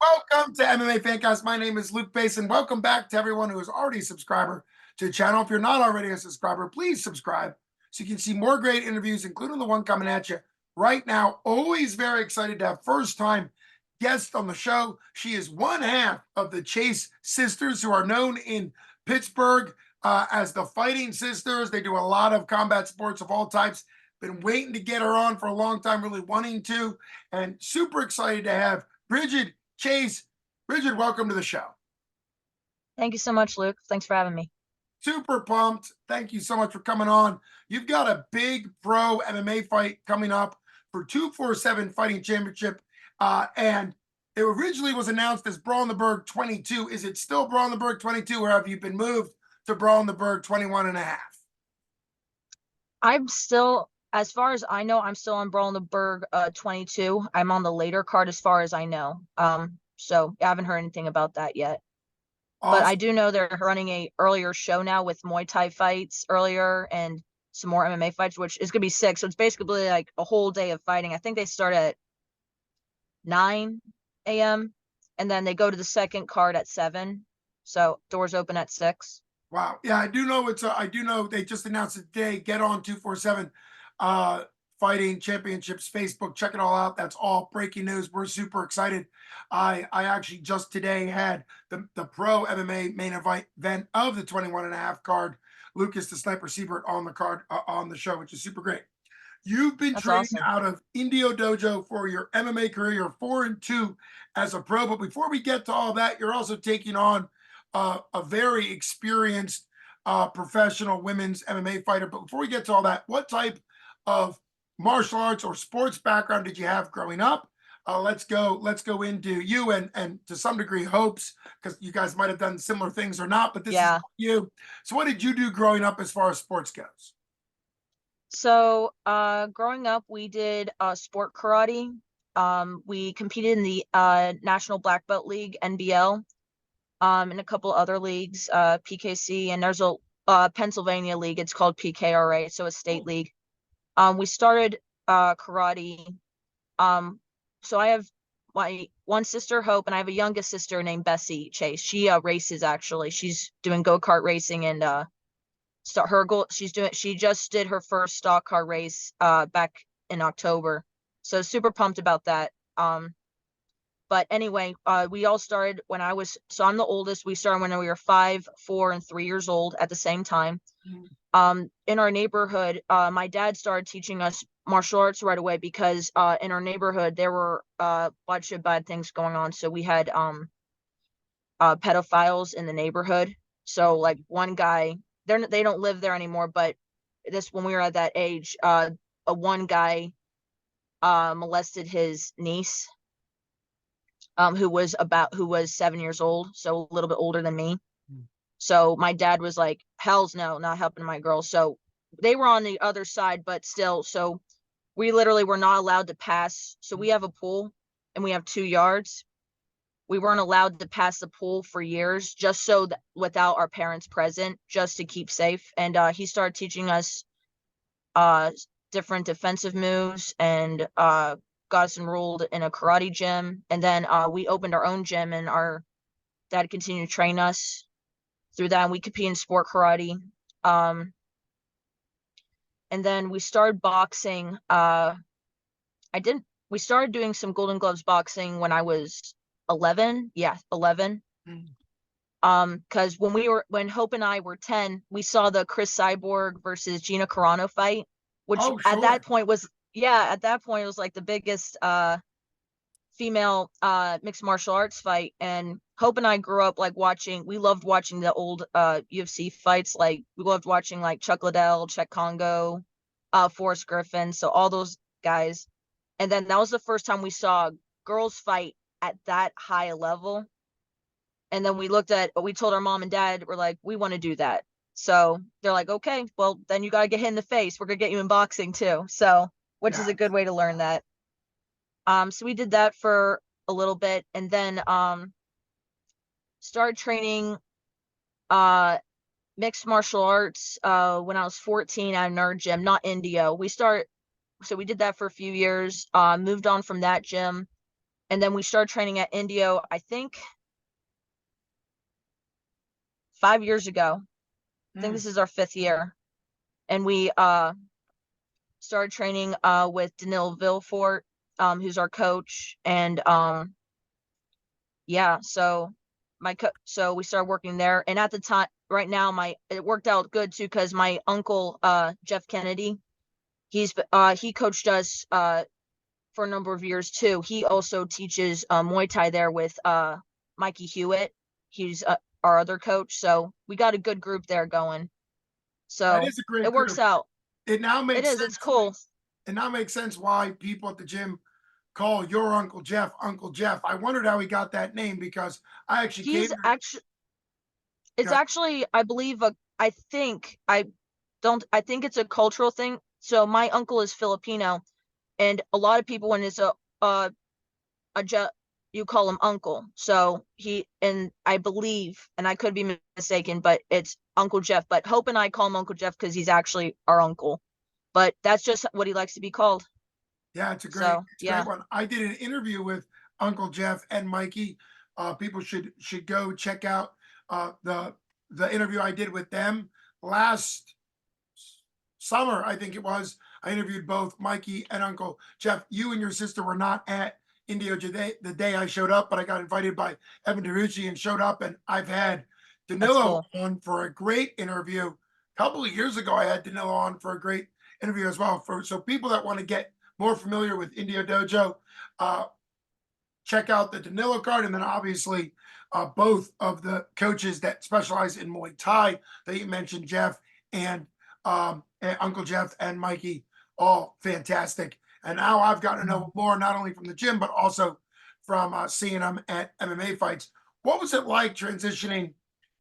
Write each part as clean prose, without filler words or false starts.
Welcome to MMA Fancast. My name is Luke Basin. Welcome back to everyone who is already a subscriber to the channel. If you're not already a subscriber, please subscribe so you can see more great interviews, including the one coming at you right now. Always very excited to have first-time guest on the show. She is one half of the Chase sisters, who are known in Pittsburgh as the Fighting Sisters. They do a lot of combat sports of all types. Been waiting to get her on for a long time, really wanting to, and super excited to have Brigid Chase. Brigid, welcome to the show. Thank you so much, Luke. Thanks for having me. Super pumped. Thank you so much for coming on. You've got a big pro MMA fight coming up for 247 Fighting Championship. And it originally was announced as Brawl in the Burgh 22. Is it still Brawl in the Burgh 22, or have you been moved to Brawl in the Burgh 21 and a half? I'm still, as far as I know, I'm still on Brawl in the Burgh 22. I'm on the later card as far as I know. So I haven't heard anything about that yet. But I do know they're running a earlier show now with Muay Thai fights earlier and some more MMA fights, which is gonna be 6. So it's basically like a whole day of fighting. I think they start at 9 a.m. and then they go to the second card at 7. So doors open at 6. Wow. Yeah, I do know I do know they just announced it today. Get on 247 Fighting Championships Facebook. Check it all out. That's all breaking news. We're super excited. I actually just today had the pro MMA main event of the 21 and a half card. Lucas the Sniper Siebert on the card on the show, which is super great. You've been training awesome. out of Indio Dojo for your MMA career. You're 4-2 as a pro. But before we get to all that, you're also taking on a very experienced professional women's MMA fighter. But before we get to all that, what type of martial arts or sports background did you have growing up? Let's go into you and to some degree Hopes, because you guys might have done similar things or not, but this is you. So what did you do growing up as far as sports goes? So growing up, we did sport karate. We competed in the National Black Belt League, NBL, and a couple other leagues, PKC, and there's a Pennsylvania league. It's called PKRA, so a state league. We started karate. So I have my one sister, Hope, and I have a youngest sister named Brigid Chase. She races, actually. She's doing go-kart racing, and her goal, she just did her first stock car race back in October. So super pumped about that. But anyway, we all started when so I'm the oldest. We started when we were 5, 4, and 3 years old at the same time. In our neighborhood, my dad started teaching us martial arts right away because in our neighborhood there were a bunch of bad things going on. So we had pedophiles in the neighborhood. So like one guy, they don't live there anymore, but when we were at that age, one guy molested his niece, who was 7 years old, so a little bit older than me. So my dad was like, hell's no, not helping my girl. So they were on the other side, but still, so we literally were not allowed to pass. So we have a pool and we have 2 yards. We weren't allowed to pass the pool for years, just so that without our parents present, just to keep safe. And he started teaching us different defensive moves and got us enrolled in a karate gym. And then we opened our own gym, and our dad continued to train us through that. And we compete in sport karate. And then we started boxing. We started doing some Golden Gloves boxing when I was 11. Yeah, 11. Because when Hope and I were 10, we saw the Chris Cyborg versus Gina Carano fight, which at that point was like the biggest female mixed martial arts fight. And Hope and I grew up like we loved watching the old UFC fights. Like we loved watching like Chuck Liddell, Czech Congo, Forrest Griffin, so all those guys. And then that was the first time we saw girls fight at that high a level. And then we told our mom and dad, we're like, we want to do that. So they're like, okay, well then you got to get hit in the face. We're gonna get you in boxing too. So which is a good way to learn that. So we did that for a little bit, and then started training mixed martial arts when I was 14 at a nerd gym, not Indio. So we did that for a few years, moved on from that gym, And then we started training at Indio, I think 5 years ago. I think this is our 5th year. And we started training with Danil Villefort, who's our coach. And yeah, so so we started working there. And at the time, right now, it worked out good too, because my uncle Jeff Kennedy, he coached us for a number of years too. He also teaches Muay Thai there with Mikey Hewitt. He's our other coach, so we got a good group there going. That So is a great it works group. out. It now It makes is. sense. It's cool. It now makes sense why people at the gym call your Uncle Jeff Uncle Jeff. I wondered how he got that name because I actually came. He's actually. It's actually, I believe, I think it's a cultural thing. So my uncle is Filipino, and a lot of people, when it's a you call him uncle. So and I believe, and I could be mistaken, but it's Uncle Jeff. But Hope and I call him Uncle Jeff because he's actually our uncle. But that's just what he likes to be called. Yeah, it's a So yeah, great one. I did an interview with Uncle Jeff and Mikey. People should go check out the interview I did with them last summer. I think it was. I interviewed both Mikey and Uncle Jeff. You and your sister were not at Indio today, the day I showed up, but I got invited by Evan DeRucci and showed up. And I've had that's Danilo cool. on for a great interview. A couple of years ago, I had Danilo on for a great interview as well. So people that want to get more familiar with Indio Dojo, check out the Danilo card, and then obviously both of the coaches that specialize in Muay Thai that you mentioned, Jeff and Uncle Jeff and Mikey, all fantastic. And now I've gotten to know more, not only from the gym, but also from seeing them at MMA fights. What was it like transitioning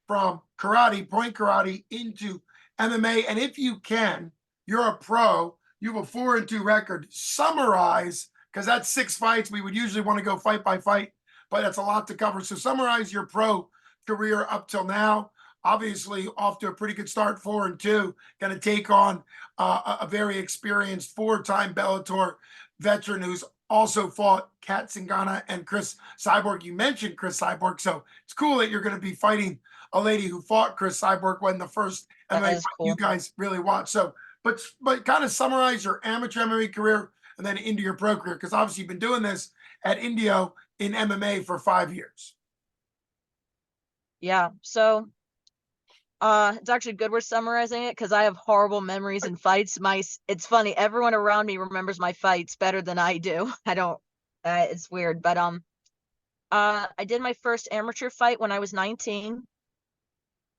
from karate, point karate, into MMA? And if you can, you're a pro, you have a 4-2 record. Summarize, because that's 6 fights. We would usually want to go fight by fight, but that's a lot to cover. So summarize your pro career up till now. Obviously, off to a pretty good start, 4-2. Going to take on a very experienced 4-time Bellator veteran who's also fought Kat Zingana and Chris Cyborg. You mentioned Chris Cyborg, so it's cool that you're going to be fighting a lady who fought Chris Cyborg when the first That MMA is fight cool. you guys really watched. So, but kind of summarize your amateur MMA career and then into your pro career, because obviously you've been doing this at Indio in MMA for 5 years. Yeah. So it's actually good we're summarizing it, because I have horrible memories in fights. It's funny, everyone around me remembers my fights better than I do. I don't. It's weird, but I did my first amateur fight when I was 19.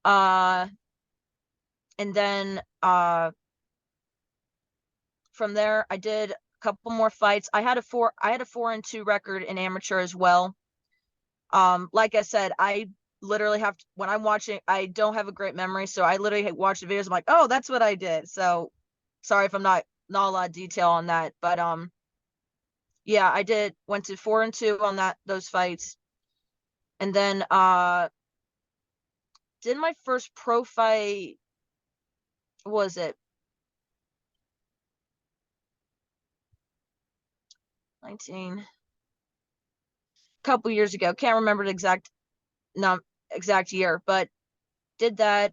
And then from there I did a couple more fights. I had a 4-2 record in amateur as well. Like I said, I literally have to, when I'm watching, I don't have a great memory, so I literally watch the videos. I'm like, oh, that's what I did. So sorry if I'm not a lot of detail on that, but yeah, I went to 4-2 on those fights, and then did my first pro fight. What was it 19? Couple years ago, can't remember the exact year, but did that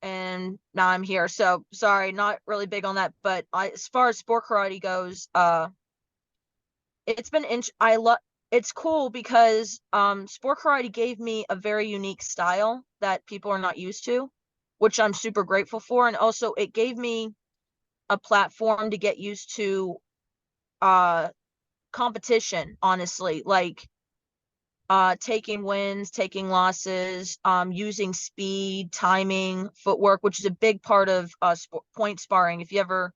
and now I'm here. So sorry, not really big on that, but as far as sport karate goes, it's been it's cool because sport karate gave me a very unique style that people are not used to, which I'm super grateful for. And also it gave me a platform to get used to competition, honestly, like taking wins, taking losses, using speed, timing, footwork, which is a big part of point sparring. If you ever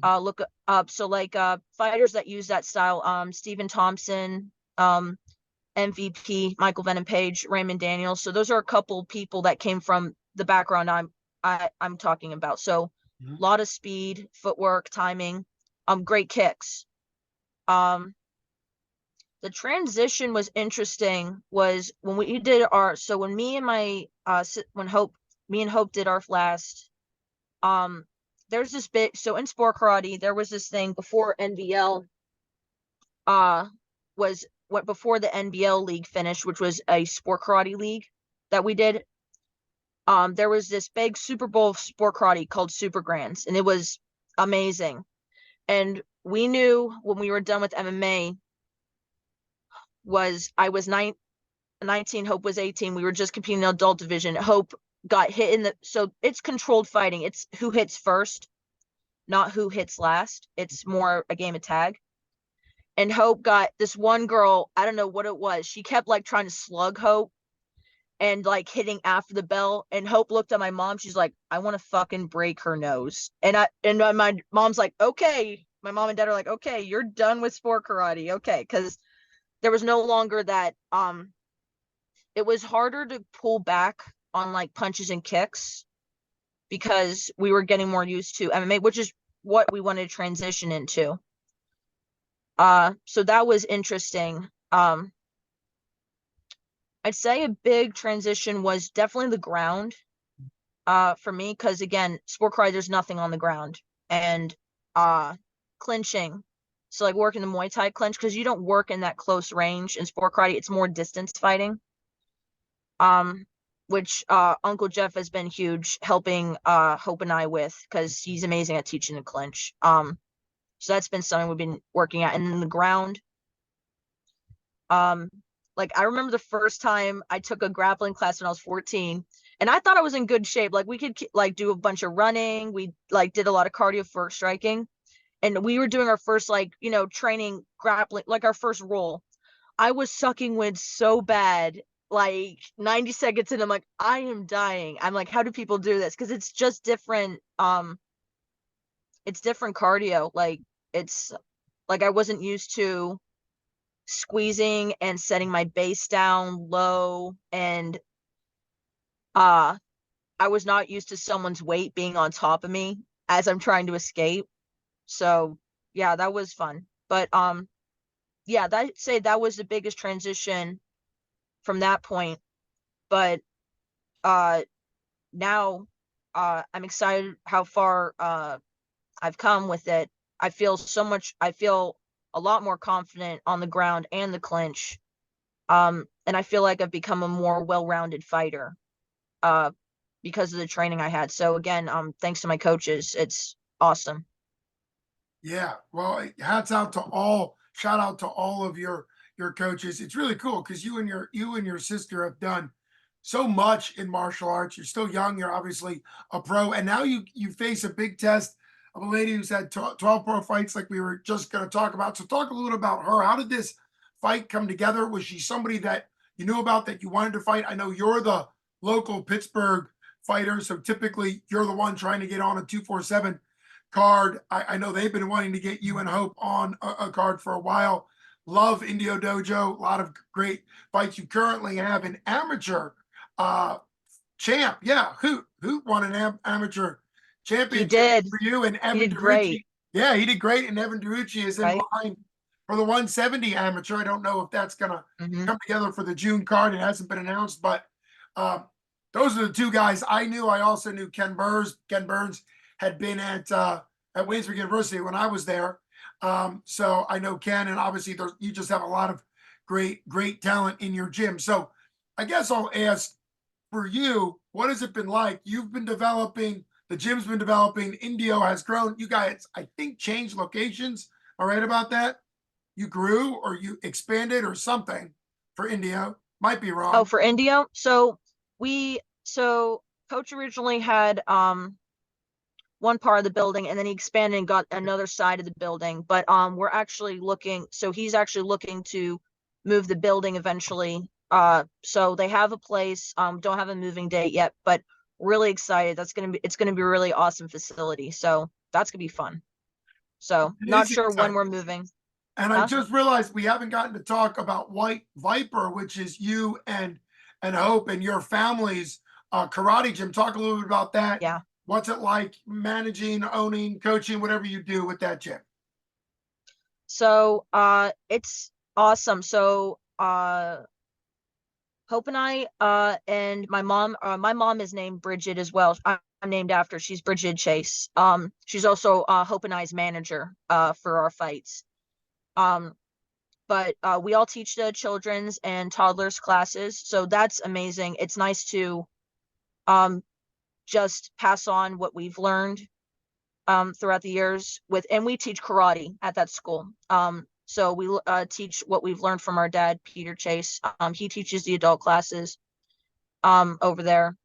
look up, so like fighters that use that style, Stephen Thompson, MVP, Michael Venom Page, Raymond Daniels. So those are a couple people that came from the background I'm talking about. So a lot of speed, footwork, timing, great kicks. The transition was interesting was when we did when me and my me and Hope did our last, there's this bit, so in sport karate there was this thing before NBL, was what before the NBL league finished, which was a sport karate league that we did. There was this big Super Bowl of sport karate called Super Grands, and it was amazing. And we knew when we were done with MMA I was 19, Hope was 18. We were just competing in the adult division. Hope got hit in so it's controlled fighting. It's who hits first, not who hits last. It's more a game of tag. And Hope got this one girl, I don't know what it was. She kept like trying to slug Hope and like hitting after the bell. And Hope looked at my mom. She's like, I want to fucking break her nose. And my mom's like, okay. My mom and dad are like, okay, you're done with sport karate. Okay. Because there was no longer that it was harder to pull back on like punches and kicks because we were getting more used to MMA, which is what we wanted to transition into. So that was interesting. I'd say a big transition was definitely the ground for me, because again, sport karate, there's nothing on the ground. And clinching. So like working the Muay Thai clinch, because you don't work in that close range in sport karate, it's more distance fighting. Which Uncle Jeff has been huge helping Hope and I with, because he's amazing at teaching the clinch. So that's been something we've been working at. And then the ground, like I remember the first time I took a grappling class when I was 14, and I thought I was in good shape. Like we could like do a bunch of running. We like did a lot of cardio for striking, and we were doing our first like, you know, training grappling, like our first roll. I was sucking wind so bad, like 90 seconds in, I'm like, I am dying. I'm like, how do people do this? Because it's just different. It's different cardio. Like it's like I wasn't used to squeezing and setting my base down low, and I was not used to someone's weight being on top of me as I'm trying to escape. So yeah, that was fun. But yeah, I'd say that was the biggest transition from that point. But now I'm excited how far I've come with it. I feel a lot more confident on the ground and the clinch. And I feel like I've become a more well-rounded fighter because of the training I had. So again, thanks to my coaches, it's awesome. Yeah, well, shout out to all of your coaches. It's really cool because you and your sister have done so much in martial arts. You're still young, you're obviously a pro, and now you face a big test of a lady who's had 12 pro fights like we were just going to talk about. So talk a little about her. How did this fight come together? Was she somebody that you knew about that you wanted to fight? I know you're the local Pittsburgh fighter, so typically you're the one trying to get on a 247 card. I know they've been wanting to get you and Hope on a card for a while. Love Indio Dojo. A lot of great fights. You currently have an amateur champ. Yeah, who won an amateur He championship did. for you, and He Evan did great, DeRucci. Yeah, he did great, and Evan DeRucci is in right? line for the 170 amateur. I don't know if that's gonna Mm-hmm. come together for the June card. It hasn't been announced, but those are the two guys I knew. I also knew Ken Burns. Ken Burns had been at Waynesburg University when I was there. So I know Ken, and obviously you just have a lot of great talent in your gym. So I guess I'll ask for you, what has it been like? You've been developing, the gym's been developing, Indio has grown. You guys, I think, changed locations. All right about that? You grew or you expanded or something for Indio. Might be Oh, wrong. for Indio. So coach originally had one part of the building, and then he expanded and got another side of the building. But we're actually looking, so he's actually looking to move the building eventually. So they have a place, don't have a moving date yet, but really excited. It's gonna be a really awesome facility. So that's gonna be fun. So It not is sure when exciting. we're moving. And I Huh? just realized we haven't gotten to talk about White Viper, which is you and Hope and your family's karate gym. Talk a little bit about that. Yeah. What's it like managing, owning, coaching, whatever you do with that gym? So it's awesome. So Hope and I and my mom is named Brigid as well. I'm named after. She's Brigid Chase. She's also Hope and I's manager for our fights. Um but we all teach the children's and toddlers classes, so that's amazing. It's nice to just pass on what we've learned throughout the years and we teach karate at that school. So we teach what we've learned from our dad, Peter Chase. He teaches the adult classes over there,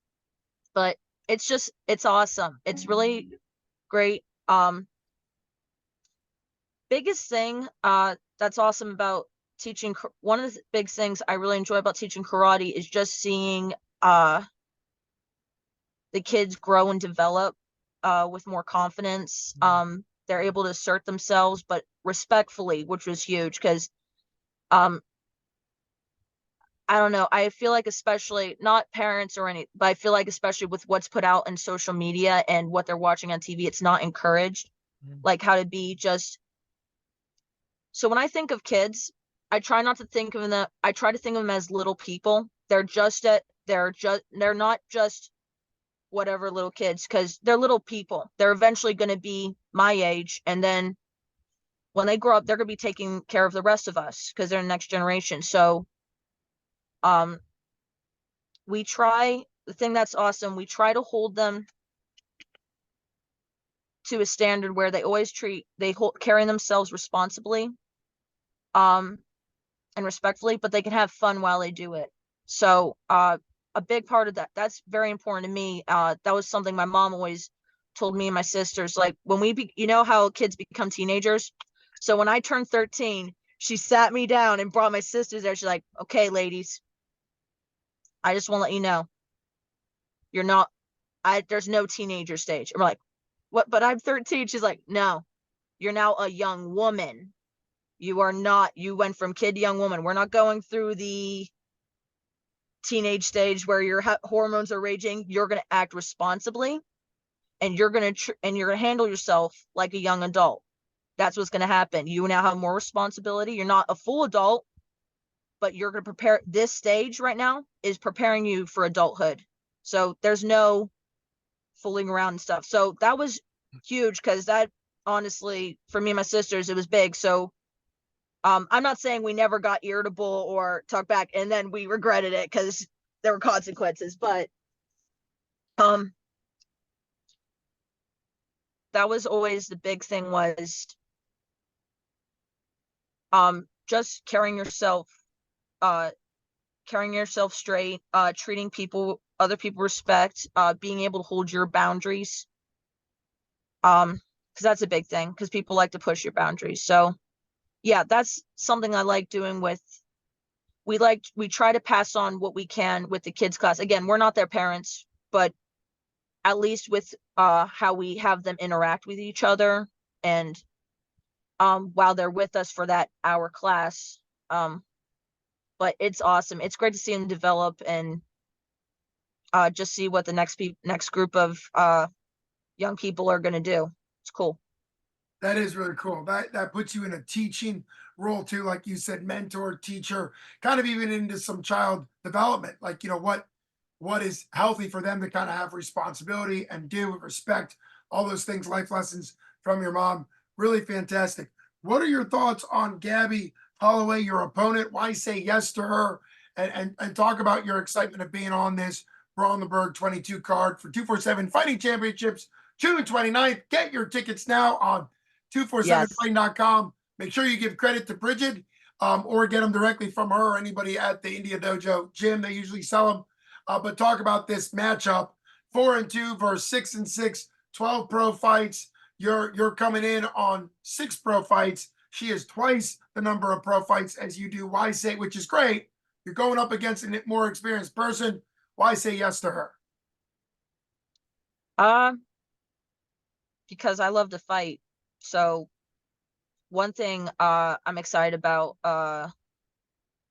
but it's awesome. It's really great. Biggest thing that's awesome about teaching, one of the big things I really enjoy about teaching karate is just seeing the kids grow and develop with more confidence. They're able to assert themselves, but respectfully, which was huge because I don't know. I feel like, especially not parents or any, but I feel like especially with what's put out in social media and what they're watching on TV, it's not encouraged. Like how to be just. So when I think of kids, I try not to think of them. I try to think of them as little people. They're not just whatever little kids, because they're little people. They're eventually going to be my age, and then when they grow up, they're going to be taking care of the rest of us because they're the next generation. So the thing that's awesome, we try to hold them to a standard where they carry themselves responsibly and respectfully, but they can have fun while they do it. So a big part of that's very important to me. That was something my mom always told me and my sisters, like when you know how kids become teenagers. So when I turned 13, she sat me down and brought my sisters there. She's like, okay, ladies, I just want to let you know, there's no teenager stage. And we're like, what? But I'm 13. She's like, no, you're now a young woman. You are not, you went from kid to young woman. We're not going through the teenage stage where your hormones are raging. You're going to act responsibly, and you're going to handle yourself like a young adult. That's what's going to happen. You now have more responsibility. You're not a full adult, but you're going to prepare. This stage right now is preparing you for adulthood. So there's no fooling around and stuff. So that was huge, because that, honestly, for me and my sisters, it was big. So I'm not saying we never got irritable or talked back and then we regretted it because there were consequences, but that was always the big thing, was just carrying yourself straight, treating other people respect, being able to hold your boundaries, because that's a big thing, because people like to push your boundaries. So yeah, that's something I like doing we try to pass on what we can with the kids class. Again, we're not their parents, but at least with how we have them interact with each other, and while they're with us for that hour class. But it's awesome. It's great to see them develop and just see what the next group of young people are going to do. It's cool. That is really cool. That puts you in a teaching role too, like you said, mentor, teacher, kind of even into some child development. Like, what is healthy for them to kind of have responsibility and do with respect, all those things, life lessons from your mom. Really fantastic. What are your thoughts on Gabby Holloway, your opponent? Why say yes to her? And talk about your excitement of being on this Brawl on the Burgh 22 card for 247 Fighting Championships, June 29th. Get your tickets now on Yes. 247fighting.com. Make sure you give credit to Brigid, or get them directly from her or anybody at the India Dojo gym. They usually sell them. But talk about this matchup: 4-2 versus 6-6, 12 pro fights. You're coming in on 6 pro fights. She has twice the number of pro fights as you do. Why say, which is great. You're going up against a more experienced person. Why say yes to her? Because I love to fight. So one thing I'm excited about,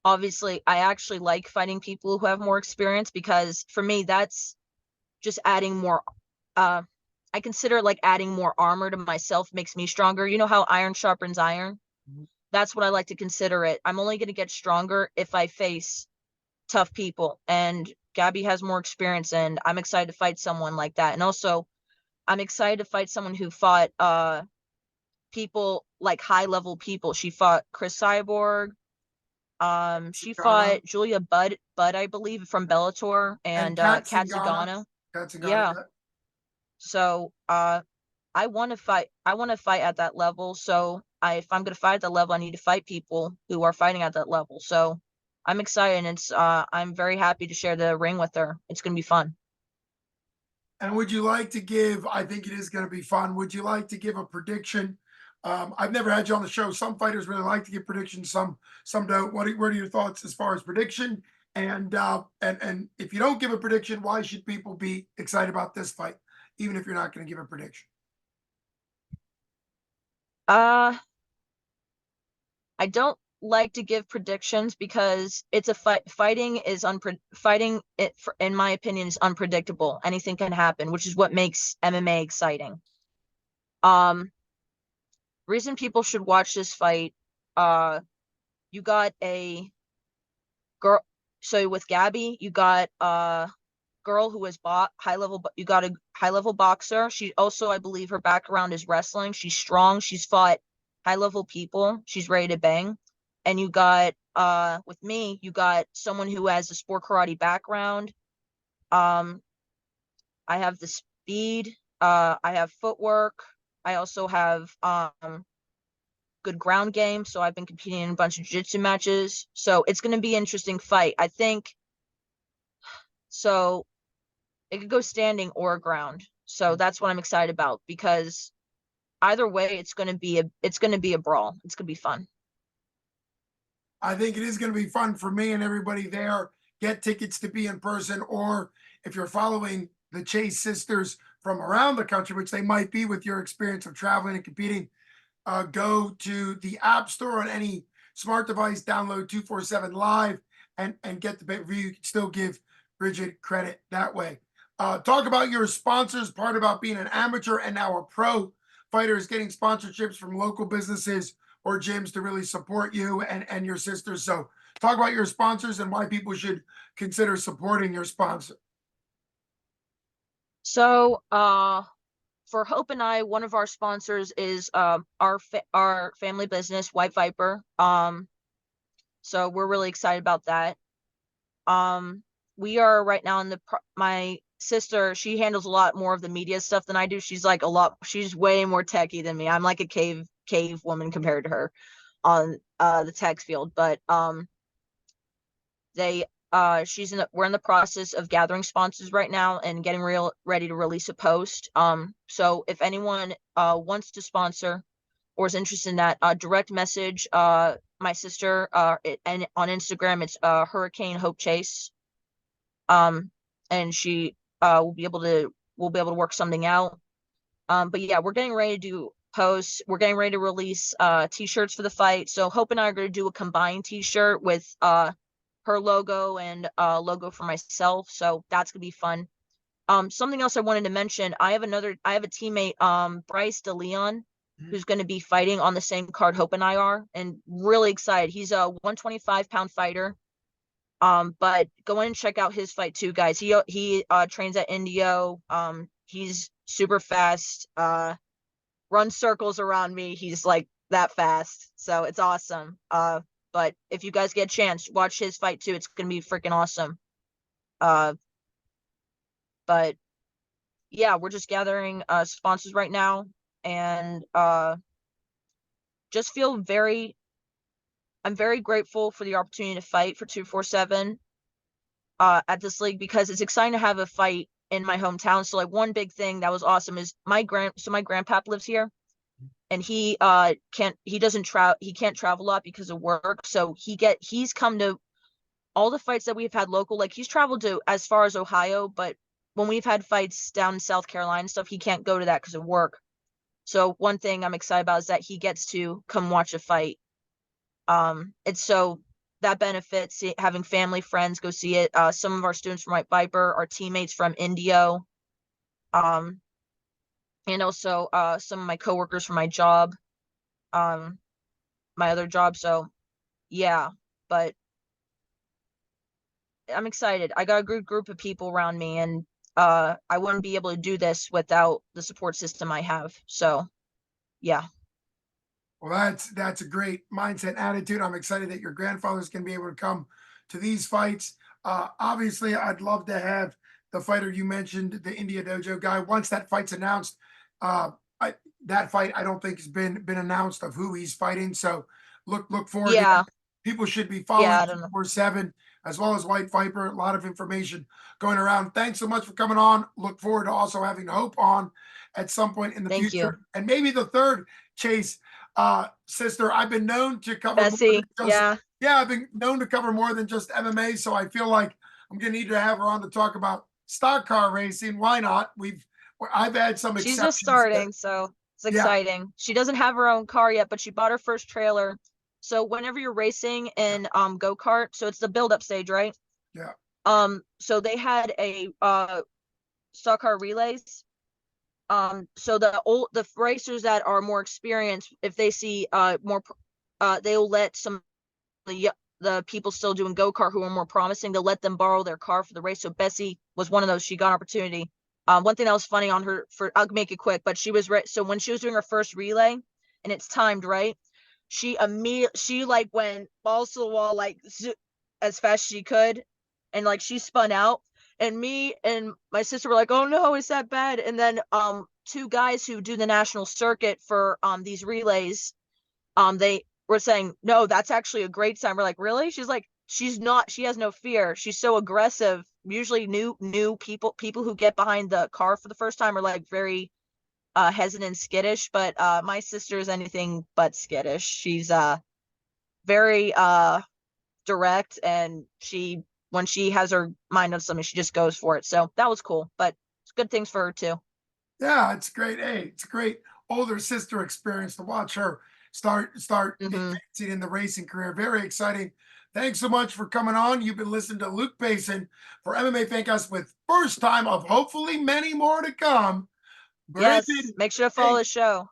obviously I actually like fighting people who have more experience, because for me that's just adding more I consider like adding more armor to myself makes me stronger. You know how iron sharpens iron? That's what I like to consider it. I'm only going to get stronger if I face tough people, and Gabby has more experience, and I'm excited to fight someone like that. And also I'm excited to fight someone who fought people like high level people. She fought Chris Cyborg. She Ghana fought Julia Budd, I believe, from Bellator, and and Cats in Kat Ghana. Zingano. Cats in Ghana. Yeah. Yeah. So I want to fight. I want to fight at that level. So if I'm going to fight at that level, I need to fight people who are fighting at that level. So I'm excited. And I'm very happy to share the ring with her. It's going to be fun. And would you like to give, I think it is going to be fun. Would you like to give a prediction? I've never had you on the show. Some fighters really like to give predictions, some don't. What are your thoughts as far as prediction? And if you don't give a prediction, why should people be excited about this fight, even if you're not going to give a prediction? Uh, I don't like to give predictions because it's a fight. Fighting it, in my opinion, is unpredictable. Anything can happen, which is what makes MMA exciting. Reason people should watch this fight. You got a girl. So with Gabby, you got a girl who is high level. You got a high level boxer. She also, I believe, her background is wrestling. She's strong. She's fought high level people. She's ready to bang. And you got with me, you got someone who has a sport karate background. Um, I have the speed. I have footwork. I also have good ground game. So I've been competing in a bunch of jiu-jitsu matches. So it's going to be an interesting fight. I think so. It could go standing or ground. So that's what I'm excited about because either way, it's going to be a brawl. It's going to be fun. I think it is going to be fun for me and everybody there. Get tickets to be in person, or if you're following the Chase sisters from around the country, which they might be with your experience of traveling and competing, go to the App Store on any smart device, download 247 Live, and get the pay-per-view. You can still give Brigid credit that way. Talk about your sponsors, part about being an amateur and now a pro fighter is getting sponsorships from local businesses or gyms to really support you and your sisters. So talk about your sponsors and why people should consider supporting your sponsor. So, for Hope and I, one of our sponsors is our family business, White Viper. So we're really excited about that. We are right now in my sister, she handles a lot more of the media stuff than I do. She's way more techie than me. I'm like a cave woman compared to her on the tech field. But we're in the process of gathering sponsors right now and getting ready to release a post. So if anyone wants to sponsor or is interested in that, direct message my sister and on Instagram it's Hurricane Hope Chase. And she will be able to work something out. But yeah, we're getting ready to do posts. We're getting ready to release t-shirts for the fight. So Hope and I are going to do a combined t-shirt with her logo and logo for myself. So that's gonna be fun. Something else I wanted to mention, I have a teammate, Bryce DeLeon, who's going to be fighting on the same card Hope and I are, and really excited. He's a 125-pound fighter. But go in and check out his fight too, guys. He trains at Indio. He's super fast. Runs circles around me. He's like that fast. So it's awesome. But if you guys get a chance, watch his fight too. It's gonna be freaking awesome. But yeah, we're just gathering sponsors right now, and just feel I'm very grateful for the opportunity to fight for 247 at this league because it's exciting to have a fight in my hometown. So like one big thing that was awesome is my grandpap lives here, and he can't travel a lot because of work. So he's come to all the fights that we've had local. Like he's traveled to as far as Ohio, but when we've had fights down in South Carolina and stuff, he can't go to that because of work. So one thing I'm excited about is that he gets to come watch a fight. It's so that benefits having family, friends go see it. Some of our students from White Viper, our teammates from Indio, and also some of my coworkers from my job, my other job. So yeah, but I'm excited. I got a good group of people around me, and I wouldn't be able to do this without the support system I have. So yeah. Well, that's a great mindset attitude. I'm excited that your grandfather's going to be able to come to these fights. Obviously, I'd love to have the fighter you mentioned, the India Dojo guy. Once that fight's announced, uh, that fight I don't think has been announced of who he's fighting. So look forward to that. Yeah, People should be yeah, following I don't know. 247 as well as White Viper. A lot of information going around. Thanks so much for coming on. Look forward to also having Hope on at some point in the Thank you. future, and maybe the third Chase sister. I've been known to cover more than Bessie, just, yeah. yeah, I've been known to cover more than just MMA. So I feel like I'm gonna need to have her on to talk about stock car racing. Why not? I've had some She's just exceptions to, starting, so it's yeah, exciting. She doesn't have her own car yet, but she bought her first trailer. So whenever you're racing in go-kart, so it's the build-up stage, right? yeah, So they had a stock car relays. So the racers that are more experienced, if they see they'll let some the people still doing go-kart who are more promising, they'll let them borrow their car for the race. So Bessie was one of those. She got an opportunity. One thing that was funny on her, for I'll make it quick, but so when she was doing her first relay and it's timed right, she like went balls to the wall, like as fast as she could, and like she spun out, and me and my sister were like, oh no, is that bad? And then two guys who do the national circuit for these relays, they were saying, no, that's actually a great sign. We're like, really? She's like, she has no fear. She's so aggressive. Usually new people who get behind the car for the first time are like very hesitant, skittish, but my sister is anything but skittish. She's very direct, and when she has her mind on something, she just goes for it. So that was cool, but it's good things for her too. yeah. It's great. Hey, it's a great older sister experience to watch her start Hmm. advancing in the racing career. Very exciting. Thanks so much for coming on. You've been listening to Luke Payson for MMA Fancast with first time of hopefully many more to come. Yes, Brigid make sure to follow Chase. the show.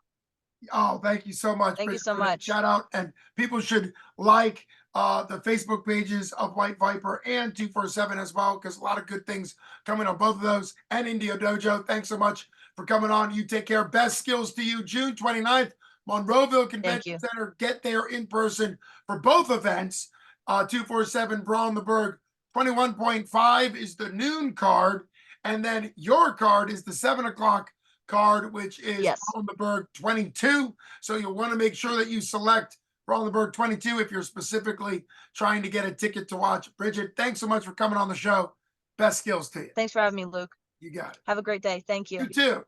Oh, thank you so much, Thank you Bridget, so for that much. shout out. And people should like the Facebook pages of White Viper and 247 as well, because a lot of good things coming on both of those, and India Dojo. Thanks so much for coming on. You take care. Best skills to you. June 29th, Monroeville Thank Convention you. Center. Get there in person for both events. 247 Brawl in the Burgh. 21.5 is the noon card. And then your card is the 7 o'clock card, which is Yes. Brawl in the Burgh 22. So you'll want to make sure that you select Brawl in the Burgh 22 if you're specifically trying to get a ticket to watch. Brigid, thanks so much for coming on the show. Best skills to you. Thanks for having me, Luke. You got it. Have a great day. Thank You you. too.